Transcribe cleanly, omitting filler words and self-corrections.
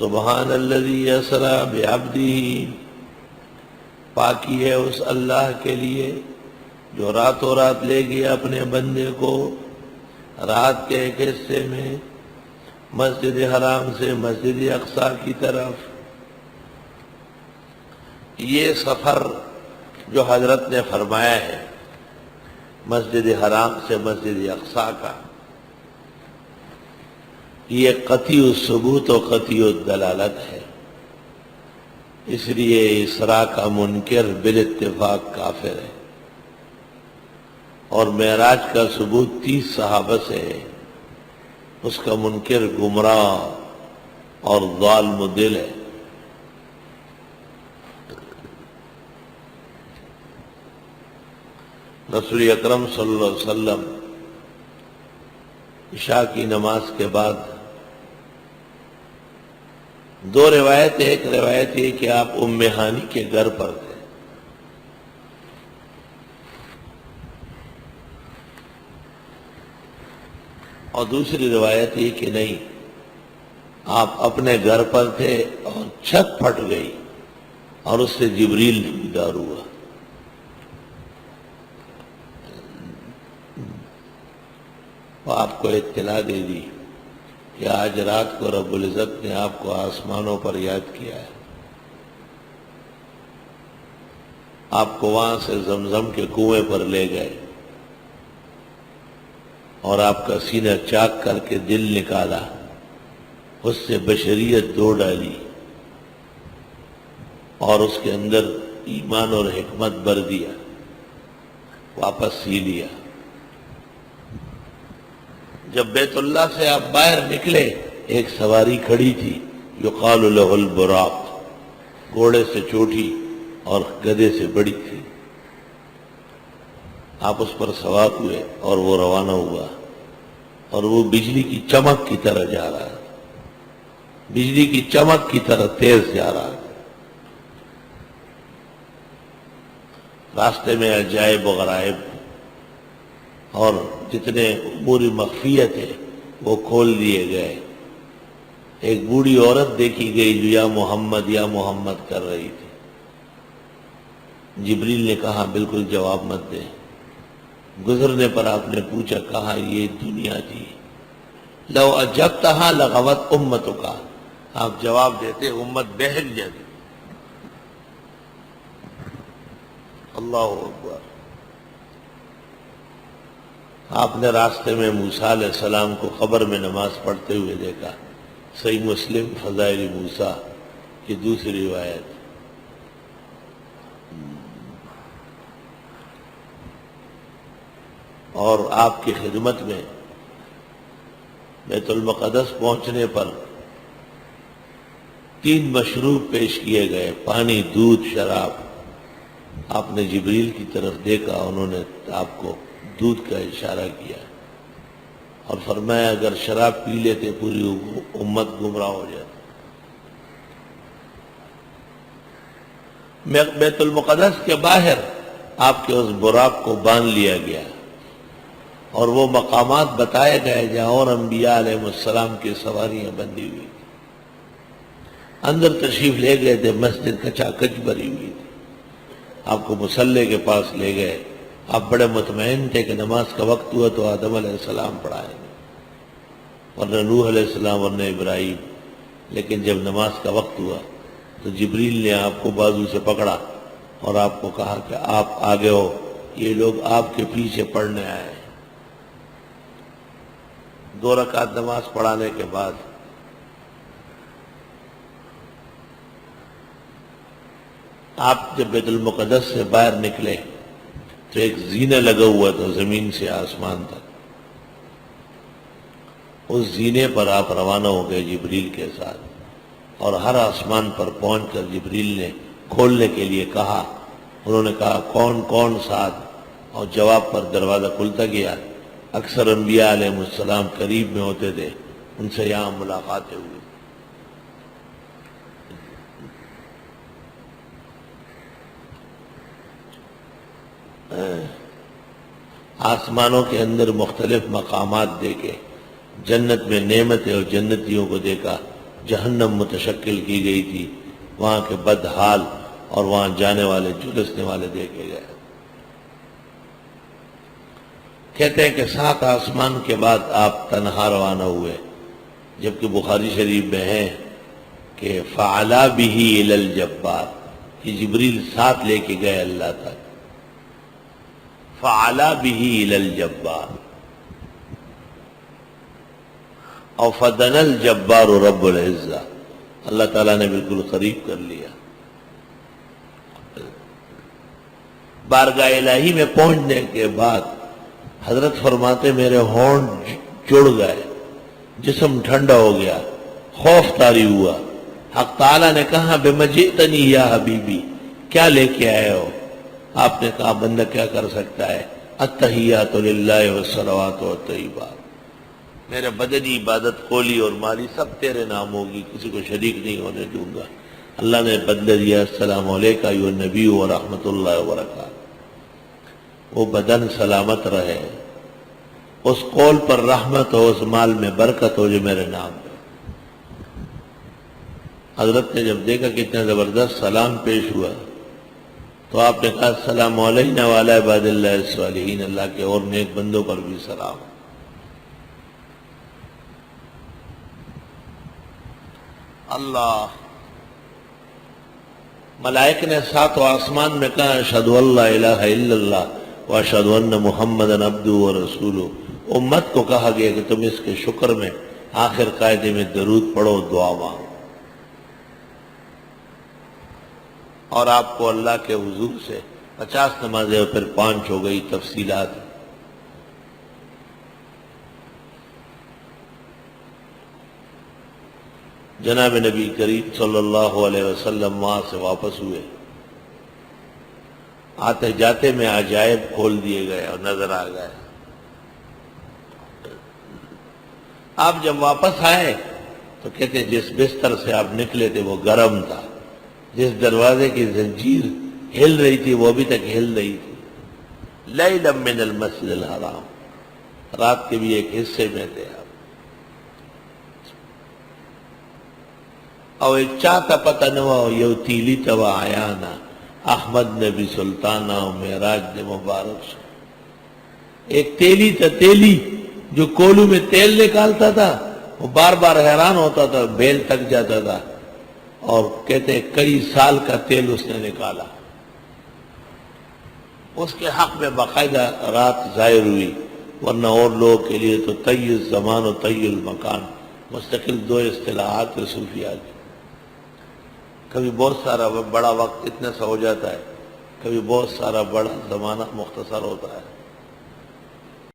سبحان الذی اسری بعبدہ، پاکی ہے اس اللہ کے لیے جو راتوں رات لے گیا اپنے بندے کو رات کے ایک حصے میں مسجد حرام سے مسجد اقصی کی طرف۔ یہ سفر جو حضرت نے فرمایا ہے مسجد حرام سے مسجد اقصی کا، یہ قطعی الثبوت و قطعی الدلالت ہے، اس لیے اسراء کا منکر بالاتفاق کافر ہے، اور معراج کا ثبوت 30 صحابہ سے ہے، اس کا منکر گمراہ اور ضال مدل ہے۔ رسول اکرم صلی اللہ علیہ وسلم عشاء کی نماز کے بعد دو روایت، ایک روایت یہ کہ آپ ام ہانی کے گھر پر تھے، اور دوسری روایت یہ کہ نہیں، آپ اپنے گھر پر تھے اور چھت پھٹ گئی اور اس سے جبریل بیدار ہوا۔ وہ آپ کو اطلاع دے دی کہ آج رات کو رب العزت نے آپ کو آسمانوں پر یاد کیا ہے، آپ کو وہاں سے زمزم کے کنویں پر لے گئے اور آپ کا سینہ چاک کر کے دل نکالا، اس سے بشریت دو ڈالی اور اس کے اندر ایمان اور حکمت بھر دیا، واپس سی لیا۔ جب بیت اللہ سے آپ باہر نکلے ایک سواری کھڑی تھی، یقال لہ البراق، گھوڑے سے چھوٹی اور گدھے سے بڑی تھی، آپ اس پر سوار ہوئے اور وہ روانہ ہوا، اور وہ بجلی کی چمک کی طرح جا رہا ہے، بجلی کی چمک کی طرح تیز جا رہا ہے۔ راستے میں عجائب و غرائب اور جتنے امور مخفیہ تھے وہ کھول دیے گئے۔ ایک بوڑھی عورت دیکھی گئی جو یا محمد کر رہی تھی۔ جبریل نے کہا بالکل جواب مت دے۔ گزرنے پر آپ نے پوچھا، کہا یہ دنیا تھی، لو اجبتہا لغوت امتک، آپ جواب دیتے امت بہک جاتی۔ اللہ اکبر۔ آپ نے راستے میں موسیٰ علیہ السلام کو قبر میں نماز پڑھتے ہوئے دیکھا، صحیح مسلم فضائل موسیٰ کی دوسری روایت۔ اور آپ کی خدمت میں بیت المقدس پہنچنے پر 3 مشروب پیش کیے گئے، پانی، دودھ، شراب۔ آپ نے جبریل کی طرف دیکھا، انہوں نے آپ کو دودھ کا اشارہ کیا اور فرمایا اگر شراب پی لیتے پوری امت گمراہ ہو جاتی۔ بیت المقدس کے باہر آپ کے اس براق کو باندھ لیا گیا اور وہ مقامات بتائے گئے جہاں اور انبیاء علیہ السلام کی سواریاں بندھی ہوئی تھی۔ اندر تشریف لے گئے تھے، مسجد کچا کچ بھری ہوئی تھی، آپ کو مصلی کے پاس لے گئے۔ آپ بڑے مطمئن تھے کہ نماز کا وقت ہوا تو آدم علیہ السلام پڑھائیں گے، ورنہ نوح علیہ السلام، ورنہ ابراہیم۔ لیکن جب نماز کا وقت ہوا تو جبریل نے آپ کو بازو سے پکڑا اور آپ کو کہا کہ آپ آگے ہو، یہ لوگ آپ کے پیچھے پڑھنے آئے ہیں۔ 2 رکعت نماز پڑھانے کے بعد آپ جب بیت المقدس سے باہر نکلے تو ایک زینے لگا ہوا تھا زمین سے آسمان تک، اس زینے پر آپ روانہ ہو گئے جبریل کے ساتھ، اور ہر آسمان پر پہنچ کر جبریل نے کھولنے کے لیے کہا، انہوں نے کہا کون کون ساتھ، اور جواب پر دروازہ کھلتا گیا۔ اکثر انبیاء علیہ السلام قریب میں ہوتے تھے، ان سے یہاں ملاقاتیں ہوئی۔ آسمانوں کے اندر مختلف مقامات دیکھے، جنت میں نعمتیں اور جنتیوں کو دیکھا، جہنم متشکل کی گئی تھی، وہاں کے بدحال اور وہاں جانے والے جلسنے والے دیکھے گئے۔ کہتے ہیں کہ 7 آسمان کے بعد آپ تنہا روانہ ہوئے، جبکہ بخاری شریف میں ہے کہ فعلا بہ الی الجبار، کہ جبریل ساتھ لے کے گئے اللہ تک، فعلا بہ الی الجبار، اور فدنا الجبار رب العزہ، اللہ تعالیٰ نے بالکل قریب کر لیا۔ بارگاہ الہی میں پہنچنے کے بعد حضرت فرماتے میرے ہونٹ جڑ گئے، جسم ٹھنڈا ہو گیا، خوف طاری ہوا۔ حق تعالیٰ نے کہا بمجئتنی یا حبیبی، کیا لے کے آئے ہو؟ آپ نے کہا بندہ کیا کر سکتا ہے، التحیات للہ والصلوات والطیبات، میرے بدنی عبادت قولی اور مالی سب تیرے نام ہوگی، کسی کو شریک نہیں ہونے دوں گا۔ اللہ نے بدلہ دیا السلام علیکہ ایھا النبی ورحمۃ اللہ وبرکاتہ، وہ بدن سلامت رہے، اس قول پر رحمت ہو، اس مال میں برکت ہو جو میرے نام ہے۔ حضرت نے جب دیکھا کہ اتنا زبردست سلام پیش ہوا تو آپ نے کہا السلام علینا وعلی عباد اللہ الصالحین، اللہ کے اور نیک بندوں پر بھی سلام۔ اللہ، ملائک نے 7 آسمان میں کہا اشہد ان لا الہ الا اللہ واشہد ان محمدًا عبدہ ورسولہ۔ امت کو کہا گیا کہ تم اس کے شکر میں آخر قاعدے میں درود پڑھو، دعا مانگو، اور آپ کو اللہ کے حضور سے 50 نمازیں اور پھر 5 ہو گئی، تفصیلات۔ جناب نبی کریم صلی اللہ علیہ وسلم وہاں سے واپس ہوئے، آتے جاتے میں عجائب کھول دیے گئے اور نظر آ گئے۔ آپ جب واپس آئے تو کہتے جس بستر سے آپ نکلے تھے وہ گرم تھا، جس دروازے کی زنجیر ہل رہی تھی وہ ابھی تک ہل رہی تھی۔ لیلا من المسجد الحرام، رات کے بھی ایک حصے میں تھے آپ، اور ایک چاہتا پتہ نوا یو تیلی توا آیانا احمد نبی سلطانہ و معراج نے مبارک سے، ایک تیلی تھا، تیلی جو کولو میں تیل نکالتا تھا، وہ بار بار حیران ہوتا تھا، بیل تک جاتا تھا، اور کہتے ہیں کئی سال کا تیل اس نے نکالا۔ اس کے حق میں باقاعدہ رات ظاہر ہوئی، ورنہ اور لوگوں کے لیے تو طی الزمان و طی المکان مستقل 2 اصطلاحات صوفیہ کی۔ کبھی بہت سارا بڑا وقت اتنا سا ہو جاتا ہے، کبھی بہت سارا بڑا زمانہ مختصر ہوتا ہے۔